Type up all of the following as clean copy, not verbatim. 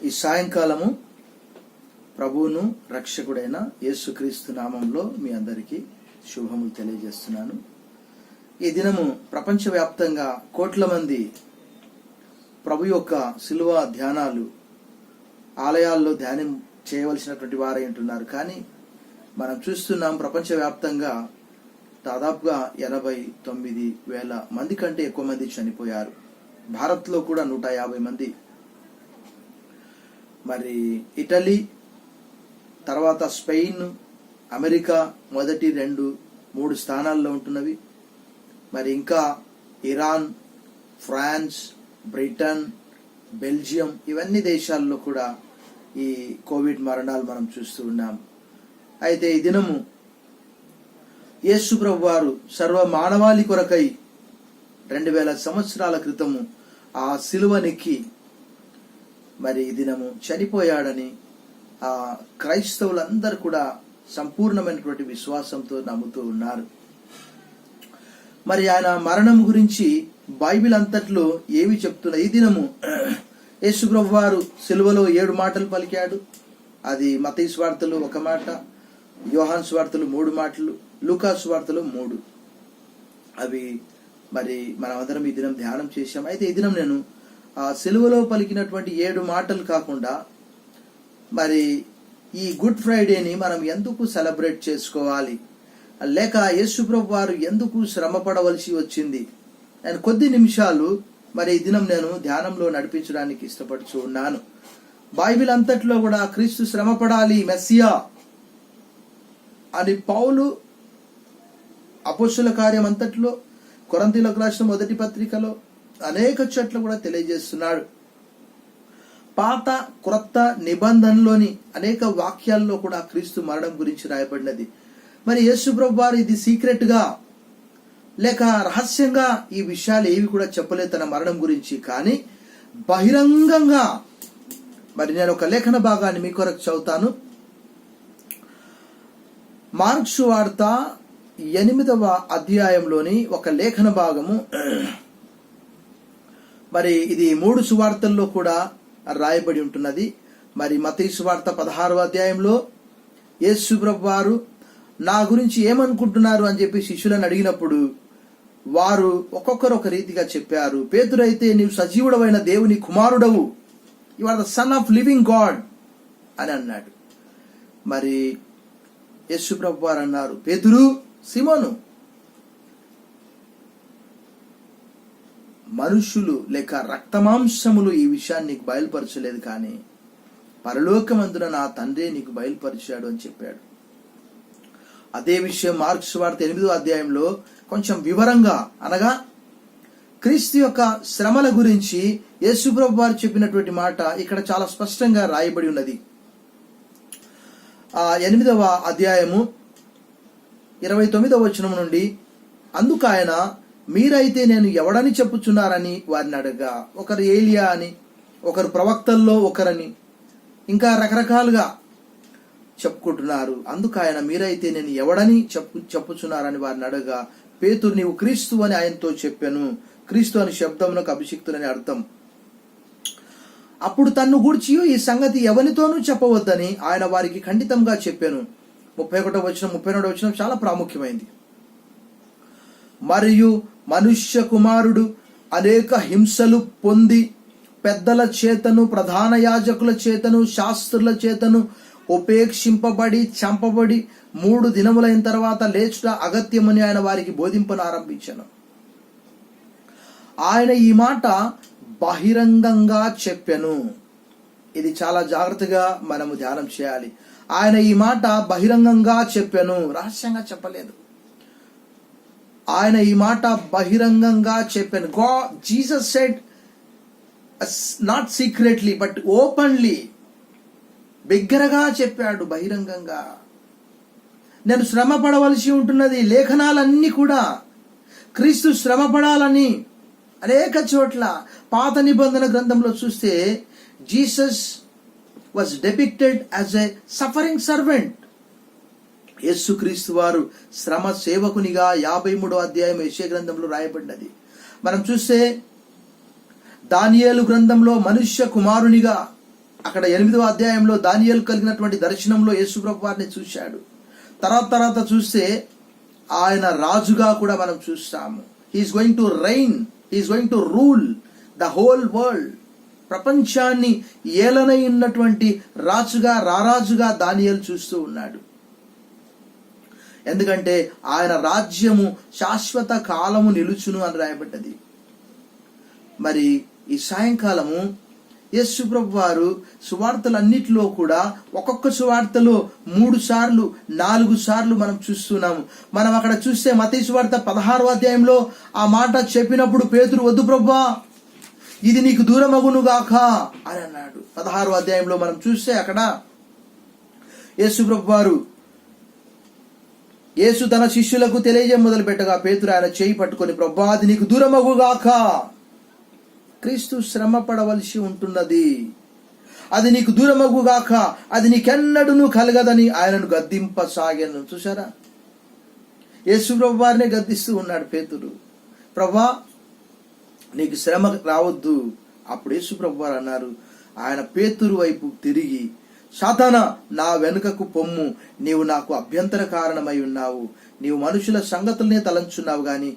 ఈ సాయంకాలము ప్రభువును రక్షకుడైన యేసుక్రీస్తు నామంలో మీ అందరికీ శుభములు తెలియజేస్తున్నాను. ఈ దినము ప్రపంచవ్యాప్తంగా కోట్ల మంది ప్రభు యొక్క శిలువ ధ్యానాలు ఆలయాల్లో ధ్యానం చేయవలసినటువంటి వారై ఉంటున్నారు. కానీ మనం చూస్తున్నాం ప్రపంచవ్యాప్తంగా దాదాపుగా 89,000 మంది కంటే ఎక్కువ మంది చనిపోయారు. భారత్లో కూడా 150 మంది. మరి ఇటలీ, తర్వాత స్పెయిన్, అమెరికా మొదటి 2-3 స్థానాల్లో ఉంటున్నవి. మరి ఇంకా ఇరాన్, ఫ్రాన్స్, బ్రిటన్, బెల్జియం, ఇవన్నీ దేశాల్లో కూడా ఈ కోవిడ్ మరణాలు మనం చూస్తూ ఉన్నాం. అయితే ఈ దినము యేసు ప్రభు వారు సర్వ మానవాళి కొరకై 2000 సంవత్సరాల క్రితము ఆ సిలువనెక్కి మరి ఈ దినము చనిపోయాడని ఆ క్రైస్తవులందరూ కూడా సంపూర్ణమైనటువంటి విశ్వాసంతో నమ్ముతూ ఉన్నారు. మరి ఆయన మరణం గురించి బైబిల్ అంతట్లో ఏమి చెప్తున్నా? ఈ దినము యేసు ప్రభు వారు సిలువలో 7 మాటలు పలికాడు. అది మత్తయి సువార్తలో 1 మాట, యోహాను సువార్తలో 3 మాటలు, లూకా సువార్తలో 3. అవి మరి మనమందరం ఈ దినం ధ్యానం చేశాం. అయితే ఈ దినం నేను ఆ సిలువలో పలికినటువంటి 7 మాటలు కాకుండా మరి ఈ గుడ్ ఫ్రైడేని మనం ఎందుకు సెలబ్రేట్ చేసుకోవాలి, లేక యేసుప్రభు వారు ఎందుకు శ్రమ పడవలసి వచ్చింది, నేను కొద్ది నిమిషాలు మరి ఈ దినం నేను ధ్యానంలో నడిపించడానికి ఇష్టపడుతూ ఉన్నాను. బైబిల్ అంతట్లో కూడా క్రీస్తు శ్రమ పడాలి, మెస్సియా అని పౌలు అపోస్తల కార్యం అంతట్లో, కొరింథీయులకు రాసిన మొదటి పత్రికలో అనేక చోట్ల కూడా తెలియజేస్తున్నాడు. పాత క్రొత్త నిబంధనలోని అనేక వాక్యాల్లో కూడా క్రీస్తు మరణం గురించి రాయబడినది. మరి యేసు ప్రభు వారు ఇది సీక్రెట్ గా లేక రహస్యంగా ఈ విషయాలు ఏవి కూడా చెప్పలేదు తన మరణం గురించి. కానీ బహిరంగంగా మరి నేను ఒక లేఖన భాగాన్ని మీ కొరకు చదువుతాను. మార్క్సు వార్త 8వ అధ్యాయంలోని ఒక లేఖన భాగము. మరి ఇది 3 సువార్తల్లో కూడా రాయబడి ఉంటున్నది. మరి మత్తయి సువార్త 16వ అధ్యాయంలో యేసు ప్రభు వారు నా గురించి ఏమనుకుంటున్నారు అని చెప్పి శిష్యులను అడిగినప్పుడు వారు ఒక్కొక్కరు ఒక రీతిగా చెప్పారు. పేతురైతే నీవు సజీవుడవైన దేవుని కుమారుడవు, you are the son of living God అని అన్నాడు. మరి యేసు ప్రభు వారు అన్నారు, పేతురు, సిమోను, మనుషులు లేక రక్తమాంసములు ఈ విషయాన్ని నీకు బయలుపరచలేదు, కానీ పరలోకమందున నా తండ్రి నీకు బయలుపరిచాడు అని చెప్పాడు. అదే విషయం మార్క్స్ వార్త 8వ అధ్యాయంలో కొంచెం వివరంగా, అనగా క్రీస్తు యొక్క శ్రమల గురించి యేసు ప్రభు వారు చెప్పినటువంటి మాట ఇక్కడ చాలా స్పష్టంగా రాయబడి ఉన్నది. 8వ అధ్యాయము 29వ వచనం నుండి, అందుకు ఆయన, మీరైతే నేను ఎవడని చెప్పుచున్నారని వారిని అడగా, ఒకరు ఏలియా అని, ఒకరు ప్రవక్తల్లో ఒకరని, ఇంకా రకరకాలుగా చెప్పుకుంటున్నారు. అందుకు ఆయన, మీరైతే నేను ఎవడని చెప్పుచున్నారని వారిని అడగా, పేతురు, నీవు క్రీస్తు అని ఆయనతో చెప్పాను. క్రీస్తు అని శబ్దమునకు అభిషిక్తులని అర్థం. అప్పుడు తన్ను గూర్చి ఈ సంగతి ఎవరితోనూ చెప్పవద్దని ఆయన వారికి ఖండితంగా చెప్పాను. 31వ వచనం 32వ వచనం చాలా ప్రాముఖ్యమైంది. మరియు మనుష్య కుమారుడు అనేక హింసలు పొంది పెద్దల చేతను, ప్రధాన యాజకుల చేతను, శాస్త్రుల చేతను ఉపేక్షింపబడి చంపబడి 3 దినములైన తర్వాత లేచుట అగత్యమని ఆయన వారికి బోధింపనారంభించాను. ఆయన ఈ మాట బహిరంగంగా చెప్పెను. ఇది చాలా జాగ్రత్తగా మనము ధ్యానం చేయాలి. ఆయన ఈ మాట బహిరంగంగా చెప్పెను, రహస్యంగా చెప్పలేదు. ఆయన ఈ మాట బహిరంగంగా చెప్పాను. Jesus said not secretly but openly, బిగ్గరగా చెప్పాడు, బహిరంగంగా. నేను శ్రమ పడవలసి ఉంటున్నది. లేఖనాలన్నీ కూడా క్రీస్తు శ్రమ పడాలని అనేక చోట్ల పాత నిబంధన గ్రంథంలో చూస్తే Jesus was depicted as a suffering servant. యేసుక్రీస్తు వారు శ్రమ సేవకునిగా 53వ అధ్యాయం యెషయా గ్రంథంలో రాయబడినది. మనం చూస్తే దానియేలు గ్రంథంలో మనుష్య కుమారునిగా అక్కడ 8వ అధ్యాయంలో దానియేలు కలిగినటువంటి దర్శనంలో యేసుప్రభు వారిని చూశాడు. తర్వాత చూస్తే ఆయన రాజుగా కూడా మనం చూస్తాము. He's going to reign, he's going to rule the whole world. ప్రపంచాన్ని ఏలనై ఉన్నటువంటి రారాజుగా దానియేలు చూస్తూ ఉన్నాడు. ఎందుకంటే ఆయన రాజ్యము శాశ్వత కాలము నిలుచును అని రాయబడ్డది. మరి ఈ సాయంకాలము యేసు ప్రభు వారు సువార్తలన్నిటిలో కూడా ఒక్కొక్క సువార్తలో 3 సార్లు 4 సార్లు మనం చూస్తున్నాము. మనం అక్కడ చూస్తే మత్తయి సువార్త 16వ అధ్యాయంలో ఆ మాట చెప్పినప్పుడు పేతురు, వద్దు ప్రభువా, ఇది నీకు దూరమగును గాక అని అన్నాడు. 16వ అధ్యాయంలో మనం చూస్తే అక్కడ యేసు ప్రభు వారు యేసు తన శిష్యులకు తెలియజేయ మొదలు పెట్టగా పేతురు ఆయన చేయి పట్టుకొని, ప్రభువా, అది నీకు దూరమగుగాక. క్రీస్తు శ్రమ పడవలసి ఉంటున్నది, అది నీకు దూరమగుగాక, అది నీకెన్నడూను కలగదని ఆయనను గద్దింపసాగాను. చూసారా, యేసు ప్రభు వారినే గద్దిస్తూ ఉన్నాడు పేతురు, ప్రభువా నీకు శ్రమ రావద్దు. అప్పుడు యేసు ప్రభు వారు అన్నారు, ఆయన పేతురు వైపు తిరిగి, సాతానా, నా వెనుకకు పొమ్ము, నీవు నాకు అభ్యంతర కారణమై ఉన్నావు. నీవు మనుషుల సంగతులనే తలంచున్నావు గాని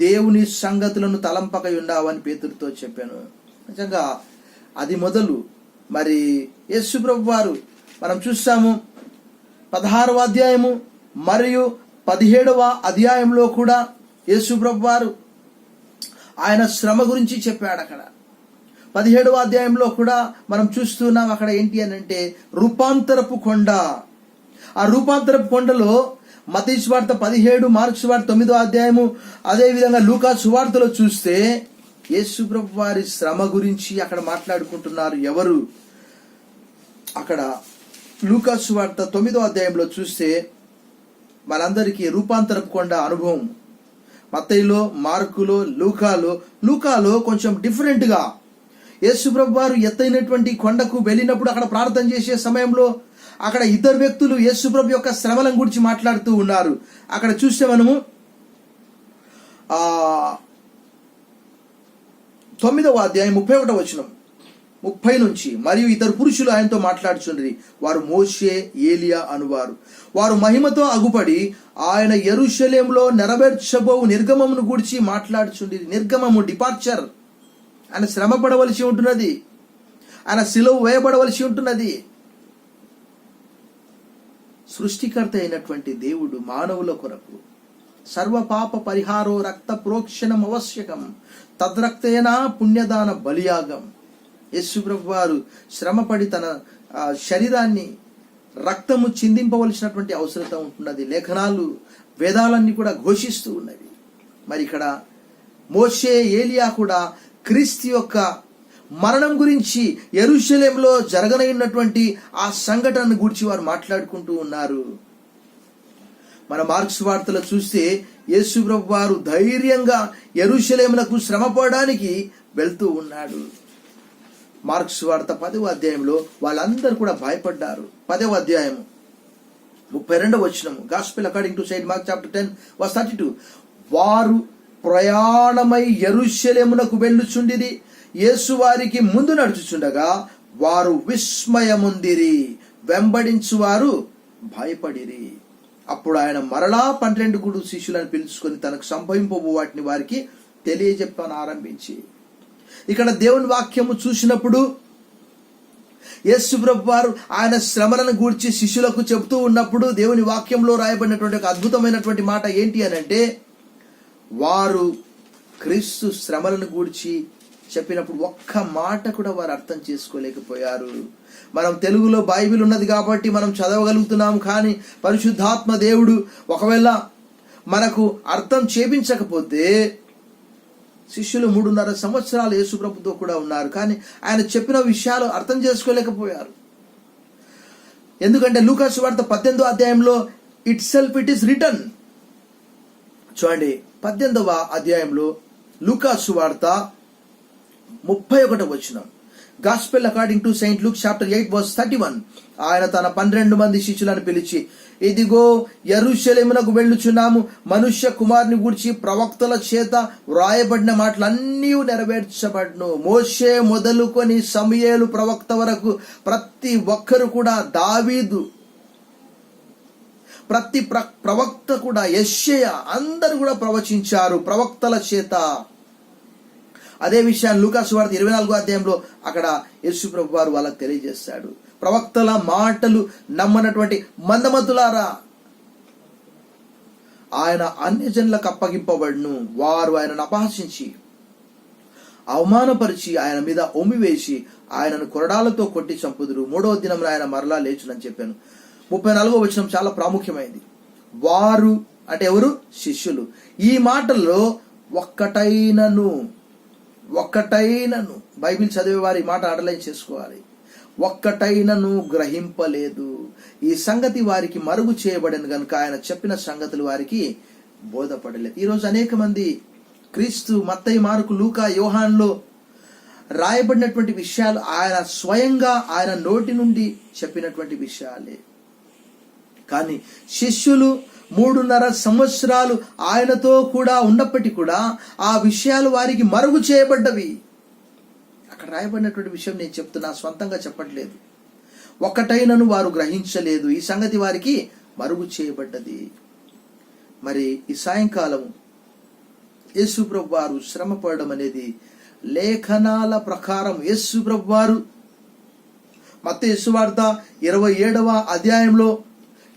దేవుని సంగతులను తలంపకై ఉన్నావు అని పేతురుతో చెప్పాను. నిజంగా అది మొదలు. మరి యేసు ప్రభు వారు మనం చూస్తాము 16వ అధ్యాయము మరియు 17వ అధ్యాయంలో కూడా యేసు ప్రభు వారు ఆయన శ్రమ గురించి చెప్పాడు. అక్కడ 17వ అధ్యాయంలో కూడా మనం చూస్తున్నాం. అక్కడ ఏంటి అని అంటే రూపాంతరపు కొండ. ఆ రూపాంతరపు కొండలో మత్తయి సువార్త 17, మార్కు సువార్త 9వ అధ్యాయము, అదేవిధంగా లూకా సువార్తలో చూస్తే యేసు ప్రభు వారి శ్రమ గురించి అక్కడ మాట్లాడుకుంటున్నారు. ఎవరు? అక్కడ లూకా సువార్త 9వ అధ్యాయంలో చూస్తే మనందరికీ రూపాంతరపు కొండ అనుభవం. మత్తయిలో, మార్కులో, లూకాలో కొంచెం డిఫరెంట్గా యేసు ప్రభు వారు ఎత్తైనటువంటి కొండకు వెళ్ళినప్పుడు అక్కడ ప్రార్థన చేసే సమయంలో అక్కడ ఇద్దరు వ్యక్తులు యేసు ప్రభు యొక్క శ్రమలను గురించి మాట్లాడుతూ ఉన్నారు. అక్కడ చూస్తే మనము 9వ అధ్యాయం 31వ వచనం 30 నుంచి, మరియు ఇద్దరు పురుషులు ఆయనతో మాట్లాడుచుండ్రి, వారు మోషే, ఏలియా అనువారు. వారు మహిమతో అగుపడి ఆయన యెరూషలేములో నెరవేర్చబోవు నిర్గమమును గురించి మాట్లాడుచుండ్రి. నిర్గమము, డిపార్చర్. ఆయన శ్రమ పడవలసి ఉంటున్నది, ఆయన సిలువ వేయబడవలసి ఉంటున్నది. సృష్టికర్త అయినటువంటి దేవుడు మానవుల కొరకు సర్వ పాప పరిహారో రక్త ప్రోక్షణం ఆవశ్యకం, తద్రక్తేన పుణ్యదాన బలియాగం. యేసు ప్రభు వారు శ్రమపడి తన శరీరాన్ని రక్తము చిందింపవలసినటువంటి అవసరత ఉంటున్నది. లేఖనాలు, వేదాలన్నీ కూడా ఘోషిస్తూ ఉన్నవి. మరి ఇక్కడ మోషే, ఏలియా కూడా క్రీస్తు యొక్క మరణం గురించి, యెరూషలేములో జరగనైనటువంటి ఆ సంఘటన గురించి వారు మాట్లాడుకుంటూ ఉన్నారు. మన మార్కు సువార్తలో చూస్తే యేసు ప్రభు వారు ధైర్యంగా యెరూషలేమునకు శ్రమ పడడానికి వెళ్తూ ఉన్నాడు. మార్కు సువార్త 10వ అధ్యాయంలో వాళ్ళందరూ కూడా భయపడ్డారు. 10వ అధ్యాయం 32వ వచనం, gospel according to Saint mark chapter 10:32. వారు ప్రయాణమై యెరూషలేమునకు వెళ్ళుచుండిరి. యేసు వారికి ముందు నడుచుచుండగా వారు విస్మయముందిరి, వెంబడించువారు భయపడిరి. అప్పుడు ఆయన మరలా 12 శిష్యులను పిలుచుకొని తనకు సంభవింపబో వాటిని వారికి తెలియజెప్పని ఆరంభించి, ఇక్కడ దేవుని వాక్యము చూసినప్పుడు యేసు ప్రభు వారు ఆయన శ్రమలను గూర్చి శిష్యులకు చెబుతూ ఉన్నప్పుడు దేవుని వాక్యంలో రాయబడినటువంటి ఒక అద్భుతమైనటువంటి మాట ఏంటి అని అంటే, వారు క్రీస్తు శ్రమలను గూర్చి చెప్పినప్పుడు ఒక్క మాట కూడా వారు అర్థం చేసుకోలేకపోయారు. మనం తెలుగులో బైబిల్ ఉన్నది కాబట్టి మనం చదవగలుగుతున్నాం. కానీ పరిశుద్ధాత్మ దేవుడు ఒకవేళ మనకు అర్థం చేపించకపోతే, శిష్యులు 3.5 సంవత్సరాలు యేసు ప్రభుతో కూడా ఉన్నారు, కానీ ఆయన చెప్పిన విషయాలు అర్థం చేసుకోలేకపోయారు. ఎందుకంటే లూకా సువార్త 18వ అధ్యాయంలో ఇట్ ఈస్ రిటన్. చూడండి, 18వ అధ్యాయంలో లూకా సువార్త 31వ వచనం, gospel according to Saint Luke chapter 8 verse 31. ఆయన తన 12 మంది శిష్యులను పిలిచి, ఇదిగో యెరూషలేమునకు వెళ్ళుచున్నాము, మనుష్య కుమారుని గూర్చి ప్రవక్తల చేత వ్రాయబడిన మాటలన్నీ నెరవేర్చబడును. మోషే మొదలుకొని సమూయేలు ప్రవక్త వరకు ప్రతి ఒక్కరు కూడా, దావీదు ప్రతి ప్రవక్త కూడా, యెషయా అందరూ కూడా ప్రవచించారు ప్రవక్తల చేత. అదే విషయాన్ని లూకా సువార్త 24వ అధ్యాయంలో అక్కడ యేసు ప్రభు వారు వాళ్ళకి తెలియజేస్తాడు. ప్రవక్తల మాటలు నమ్మనటువంటి మందమతులారా, ఆయన అన్యజనులకు అప్పగింపబడును. వారు ఆయనను అపహసించి అవమానపరిచి ఆయన మీద ఒమ్మివేసి ఆయనను కొరడాలతో కొట్టి చంపుదురు. 3వ దినంలో ఆయన మరలా లేచునని చెప్పాను. 34వ వచనం చాలా ప్రాముఖ్యమైనది. వారు అంటే ఎవరు? శిష్యులు. ఈ మాటల్లో ఒక్కటైనను బైబిల్ చదివే వారి మాట అండర్లైన్ చేసుకోవాలి. ఒక్కటైనను గ్రహింపలేదు. ఈ సంగతి వారికి మరుగు చేయబడిన గనుక ఆయన చెప్పిన సంగతులు వారికి బోధపడలేదు. ఈరోజు అనేక మంది క్రీస్తు, మత్తయి, మార్కు, లూకా, యోహాన్లో రాయబడినటువంటి విషయాలు ఆయన స్వయంగా ఆయన నోటి నుండి చెప్పినటువంటి విషయాలే. కానీ శిష్యులు 3.5 సంవత్సరాలు ఆయనతో కూడా ఉన్నప్పటికీ కూడా ఆ విషయాలు వారికి మరుగు చేయబడ్డవి. అక్కడ రాయబడినటువంటి విషయం నేను చెప్తున్నా, స్వంతంగా చెప్పట్లేదు. ఒక్కటైనను వారు గ్రహించలేదు. ఈ సంగతి వారికి మరుగు చేయబడ్డది. మరి ఈ సాయంకాలం యేసు ప్రభు వారు శ్రమ పడడం అనేది లేఖనాల ప్రకారం యేసు ప్రభు వారు మత్తయి సువార్త 27వ అధ్యాయంలో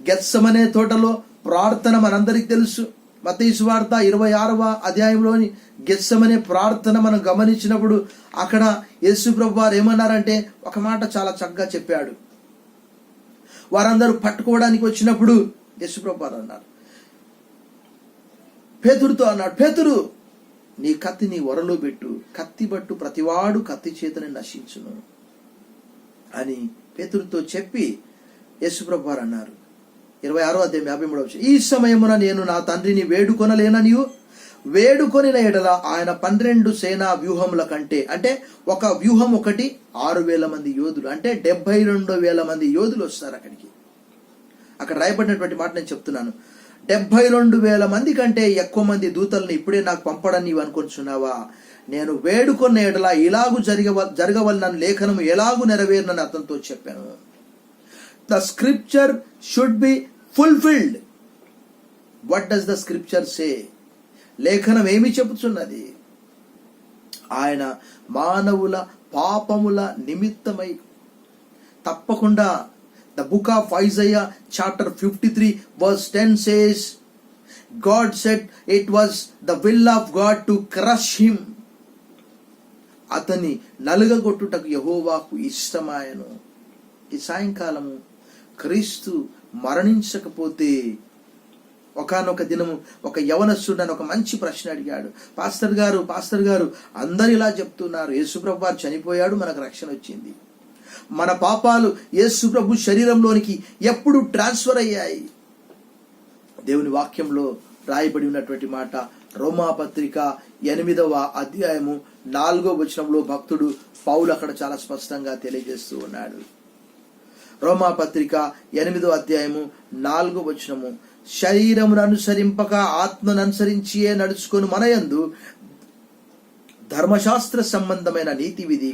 గెత్సెమనే తోటలో ప్రార్థన మనందరికి తెలుసు. మత్తయి సువార్త 26వ అధ్యాయంలోని గెత్సెమనే ప్రార్థన మనం గమనించినప్పుడు అక్కడ యేసు ప్రభు వారు ఏమన్నారంటే ఒక మాట చాలా చక్కగా చెప్పాడు. వారందరూ పట్టుకోవడానికి వచ్చినప్పుడు యేసు ప్రభు వారు అన్నారు, పేతురుతో అన్నాడు, పేతురు, నీ కత్తి నీ వరలో పెట్టు, కత్తి బట్టు ప్రతివాడు కత్తి చేతని నశించును అని పేతురుతో చెప్పి యేసు ప్రభు వారు అన్నారు. 26వ అధ్యాయం 53వ ఈ సమయమున నేను నా తండ్రిని వేడుకొనలేననియు వేడుకొనిన ఎడల ఆయన 12 సేనా వ్యూహముల కంటే, అంటే ఒక వ్యూహం ఒకటి 6,000 మంది యోధులు, అంటే 72,000 మంది యోధులు వస్తారు అక్కడికి. అక్కడ రాయబడినటువంటి మాట నేను చెప్తున్నాను. 72,000 మంది కంటే ఎక్కువ మంది దూతల్ని ఇప్పుడే నాకు పంపడని నీవు అనుకుంటున్నావా? నేను వేడుకొన్న ఎడల ఇలాగు జరగవలనని లేఖనము ఎలాగు నెరవేరునని అతనితో చెప్పాను. The scripture should be fulfilled. What does the scripture say? లేఖనం ఏమి చెబుతున్నది? ఆయన మానవుల పాపముల నిమిత్తమై తప్పకుండా. The book of Isaiah chapter 53 verse 10 says, God said it was the will of God to crush him. అతని నలుగగొట్టుటకు యెహోవాకు ఇష్టమాయను. ఈ సాయంకాలము క్రీస్తు మరణించకపోతే, ఒకానొక దినము ఒక యవనస్తుడు నన్ను ఒక మంచి ప్రశ్న అడిగాడు, పాస్టర్ గారు అందరు ఇలా చెప్తున్నారు, యేసుప్రభు వారు చనిపోయాడు, మనకు రక్షణ వచ్చింది, మన పాపాలు యేసుప్రభు శరీరంలోనికి ఎప్పుడు ట్రాన్స్ఫర్ అయ్యాయి? దేవుని వాక్యంలో రాయబడి ఉన్నటువంటి మాట రోమాపత్రిక 8వ అధ్యాయము 4వ వచనంలో భక్తుడు పౌలు అక్కడ చాలా స్పష్టంగా తెలియజేస్తూ ఉన్నాడు. రోమాపత్రిక 8వ అధ్యాయము 4వ వచనము, శరీరమును అనుసరింపక ఆత్మను అనుసరించియే నడుచుకొని మనయందు ధర్మశాస్త్ర సంబంధమైన నీతి విధి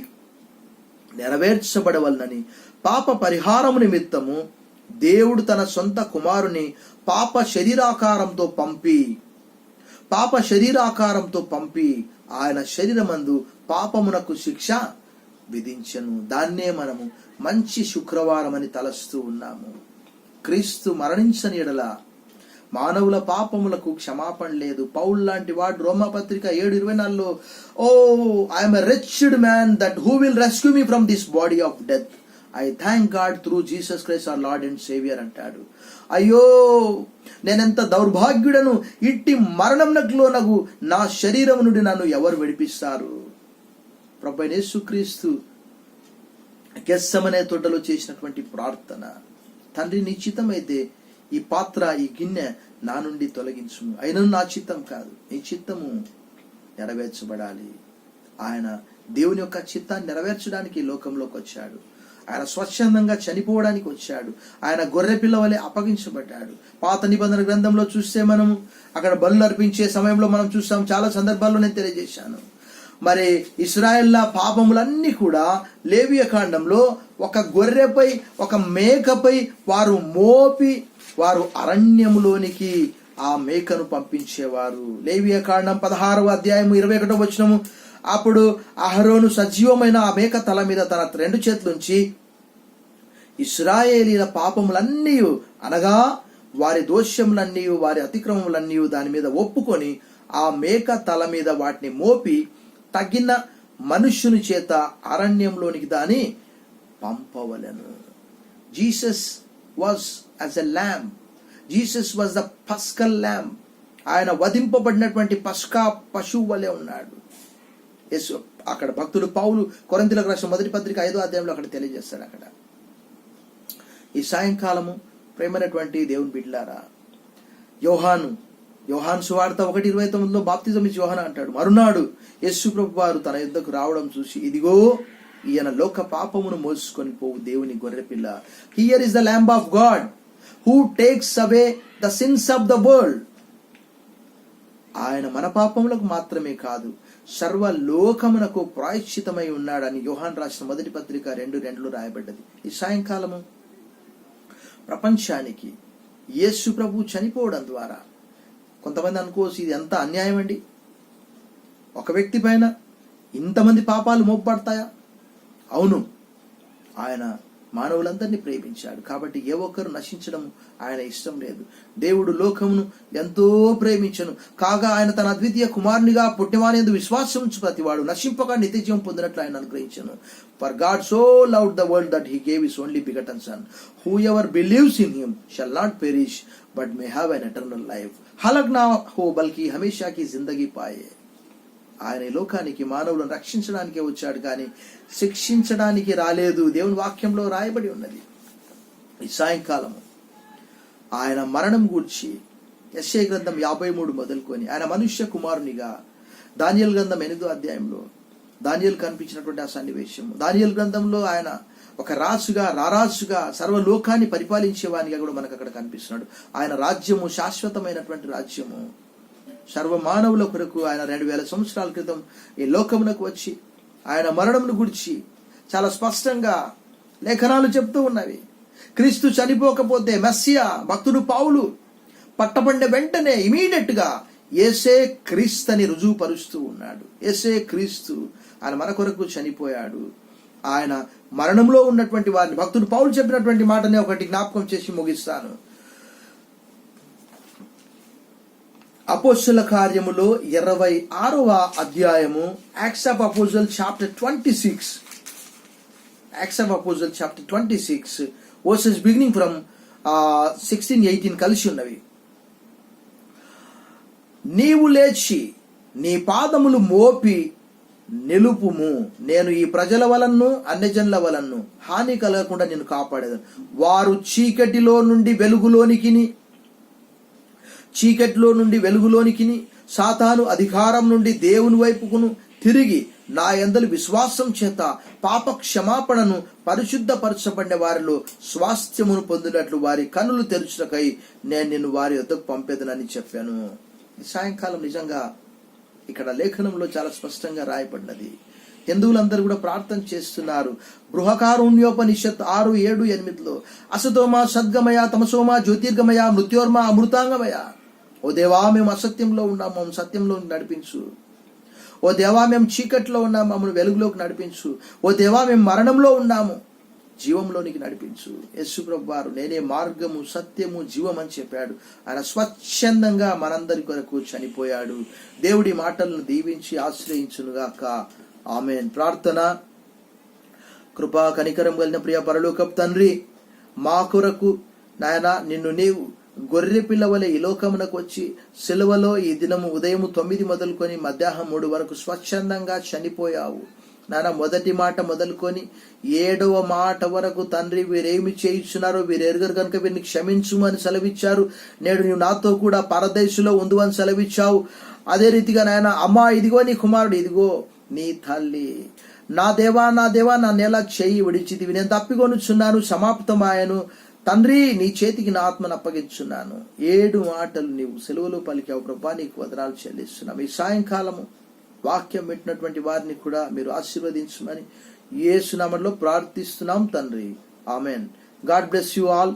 నెరవేర్చబడవలనని పాప పరిహారము నిమిత్తము దేవుడు తన సొంత కుమారుని పాప శరీరాకారంతో పంపి ఆయన శరీరమందు పాపమునకు శిక్ష విధించను. దాన్నే మనము మంచి శుక్రవారం అని తలస్తూ ఉన్నాము. క్రీస్తు మరణించని ఎడల మానవుల పాపములకు క్షమాపణ లేదు. పౌలు లాంటి వాడు రోమాపత్రిక 7:24లో, O I'm a wretched man that who will rescue me from this body of death, I thank God through Jesus Christ our Lord and saviour అంటాడు. అయ్యో నేనెంత దౌర్భాగ్యుడను, ఇట్టి మరణంనకు నా శరీరం నుండి నన్ను ఎవరు విడిపిస్తారు? ప్రభువైన యేసుక్రీస్తు గెత్సెమనే తోటలో చేసినటువంటి ప్రార్థన, తండ్రి నీ చిత్తమైతే ఈ పాత్ర, ఈ గిన్నె నా నుండి తొలగించుము, అయినను నా చిత్తం కాదు నీ చిత్తము నెరవేర్చబడాలి. ఆయన దేవుని యొక్క చిత్తాన్ని నెరవేర్చడానికి ఈ లోకంలోకి వచ్చాడు. ఆయన స్వచ్ఛందంగా చనిపోవడానికి వచ్చాడు. ఆయన గొర్రె పిల్ల వలె అప్పగించబడ్డాడు. పాత నిబంధన గ్రంథంలో చూస్తే మనము అక్కడ బలులు అర్పించే సమయంలో మనం చూస్తాం, చాలా సందర్భాల్లో నేను తెలియజేశాను. మరి ఇశ్రాయేళ్ల పాపములన్నీ కూడా లేవియ కాండంలో ఒక గొర్రెపై ఒక మేకపై వారు మోపి వారు అరణ్యములోనికి ఆ మేకను పంపించేవారు. లేవియ కాండం 16వ అధ్యాయము 21వ వచనము, అప్పుడు అహరోను సజీవమైన ఆ మేక తల మీద తన 2 చేతులుంచి ఇశ్రాయేలీల పాపములన్నీ అనగా వారి దోషములన్నీ వారి అతిక్రమములన్నీ దాని మీద ఒప్పుకొని ఆ మేక తల మీద వాటిని మోపి తగిన మనుష్యుని చేత అరణ్యంలోనికి దాన్ని పంపవలెను. Jesus was as a lamb. Jesus was the paschal lamb. ఆయన వధింపబడినటువంటి పస్కా పశువు వలె ఉన్నాడు. అక్కడ భక్తుడు పౌలు కొరింథీయులకు రాసిన 1వ పత్రిక 5వ అధ్యాయంలో అక్కడ తెలియజేస్తాడు. అక్కడ ఈ సాయంకాలము ప్రేమైనటువంటి దేవుని బిడ్డలారా, యోహాను సువార్త 1:29లో బాప్తిజం ఇచ్చి యోహాను అంటాడు, మరునాడు యేసు ప్రభు వారు తన యుద్ధకు రావడం చూసి, ఇదిగో ఈయన లోక పాపమును మోసుకొని పోవు దేవుని గొర్రెపిల్ల. Here is the lamb of God who takes away the sins of the world. ఆయన మన పాపములకు మాత్రమే కాదు, సర్వలోకమునకు ప్రాయశ్చితమై ఉన్నాడని యోహాను రాసిన 1వ పత్రిక 2:2లో రాయబడ్డది. ఈ సాయంకాలము ప్రపంచానికి యేసు ప్రభు చనిపోవడం ద్వారా, కొంతమంది అనుకోవచ్చు ఇది ఎంత అన్యాయం అండి, ఒక వ్యక్తి పైన ఇంతమంది పాపాలు మోపబడతాయా? అవును, ఆయన మానవులందరినీ ప్రేమించాడు కాబట్టి ఏ ఒక్కరు నశించడం ఆయన ఇష్టం లేదు. దేవుడు లోకమును ఎంతో ప్రేమించను కాగా ఆయన తన అద్వితీయ కుమారునిగా పుట్టినవానియందు విశ్వాసం ఉంచు ప్రతివాడు నశింపక నిత్యజీవం పొందినట్లు ఆయన అనుగ్రహించను. For God so loved the world that he gave his only begotten son whoever believes in him shall not perish but may have an eternal life. హలక్ నా హో బల్కి హమేషాకి జిందగీ పాయే. ఆయన ఈ లోకానికి మానవులను రక్షించడానికే వచ్చాడు కానీ శిక్షించడానికి రాలేదు. దేవుని వాక్యంలో రాయబడి ఉన్నది. ఈ సాయంకాలము ఆయన మరణం గూర్చి యెషయా గ్రంథం 53 మొదలుకొని ఆయన మనుష్య కుమారునిగా దానియేలు గ్రంథం 8వ అధ్యాయంలో దానియేలు కనిపించినటువంటి ఆ సన్నివేశం, దానియేలు గ్రంథంలో ఆయన ఒక రారాజుగా సర్వలోకాన్ని పరిపాలించేవానిగా కూడా మనకు అక్కడ కనిపిస్తున్నాడు. ఆయన రాజ్యము శాశ్వతమైనటువంటి రాజ్యము. సర్వమానవుల కొరకు ఆయన 2000 సంవత్సరాల క్రితం ఈ లోకమునకు వచ్చి ఆయన మరణమును గురించి చాలా స్పష్టంగా లేఖనాలు చెప్తూ ఉన్నవి. క్రీస్తు చనిపోకపోతే మెస్సియా, భక్తుడు పౌలు పట్టబడిన వెంటనే ఇమీడియట్ గా యేసే క్రీస్తుని రుజువుపరుస్తూ ఉన్నాడు. యేసే క్రీస్తు ఆయన మన కొరకు చనిపోయాడు. ఆయన మరణంలో ఉన్నటువంటి వారిని భక్తుడు పౌలు చెప్పినటువంటి మాటనే ఒకటి జ్ఞాపకం చేసి ముగిస్తాను. అపోస్తలుల కార్యములో 26వ అధ్యాయము, acts of అపోజిల్ chapter 26, acts of అపోజిల్ chapter 26 versus beginning from 16-18 కలిసి ఉన్నవి. నీవు లేచి నీ పాదములు మోపి నిలుపుము, నేను ఈ ప్రజల వలన అన్యజనుల వలన హాని కలగకుండా నేను కాపాడేదను. వారు చీకటిలో నుండి వెలుగులోనికి సాతాను అధికారం నుండి దేవుని వైపుకును తిరిగి నా యందలి విశ్వాసం చేత పాప క్షమాపణను పరిశుద్ధపరచబడిన వారిలో స్వాస్థ్యమును పొందినట్లు వారి కన్నులు తెరుచుటకై నేను నిన్ను వారి యొద్దకు పంపేదనని చెప్పాను. ఈ సాయంకాలం నిజంగా ఇక్కడ లేఖనంలో చాలా స్పష్టంగా రాయబడినది. హిందువులందరూ కూడా ప్రార్థన చేస్తున్నారు. బృహకారుణ్యోపనిషత్ 6:7-8లో అసతోమ సద్గమయ తమసోమ జ్యోతిర్గమయ మృత్యోర్మ అమృతాంగమయ. ఓ దేవా, మేము అసత్యంలో ఉన్నాము, మమ్మల్ని సత్యంలో నడిపించు. ఓ దేవా, మేము చీకట్లో ఉన్నాము, మమ్మల్ని వెలుగులోకి నడిపించు. ఓ దేవా, మేము మరణంలో ఉన్నాము, జీవంలోనికి నడిపించు. యేసు ప్రభువు వారు నేనే మార్గము సత్యము జీవం అని చెప్పాడు. ఆయన స్వచ్ఛందంగా మనందరి కొరకు చనిపోయాడు. దేవుడి మాటలను దీవించి ఆశ్రయించునుగాక. ఆమేన్. ప్రార్థన. కృపా కనికరం కలిగిన ప్రియ పరలోకపు తండ్రి, మా కొరకు నాయన నిన్ను నీవు గొర్రె పిల్లవలే ఈ లోకమునకు వచ్చి సిలువలో ఈ దినము ఉదయం 9 మొదలుకొని మధ్యాహ్నం 3 వరకు స్వచ్ఛందంగా చనిపోయావు నాన్న. మొదటి మాట మొదలుకొని 7వ మాట వరకు తండ్రి వీరేమి చేయించున్నారో వీరు ఎరుగరు కనుక వీరిని క్షమించుమని సెలవిచ్చారు. నేడు నీవు నాతో కూడా పరదేశులో ఉండు అని సెలవిచ్చావు. అదే రీతిగా నాయన, అమ్మా ఇదిగో నీ కుమారుడు, ఇదిగో నీ తల్లి. నా దేవా నా దేవా నా నెల చెయ్యి విడిచితివి, నేను తప్పికొనుచున్నాను, సమాప్తమాయను. తండ్రి నీ చేతికి నా ఆత్మను అప్పగించున్నాను. 7 మాటలు నీవు సెలవులో పలికావు ప్రభా, నీకు వదనాలు చెల్లిస్తున్నాం. ఈ సాయంకాలము వాక్యం పెట్టినటువంటి వారిని కూడా మీరు ఆశీర్వదించమని యేసు నామములో ప్రార్థిస్తున్నాం తండ్రి. Amen. God bless you all.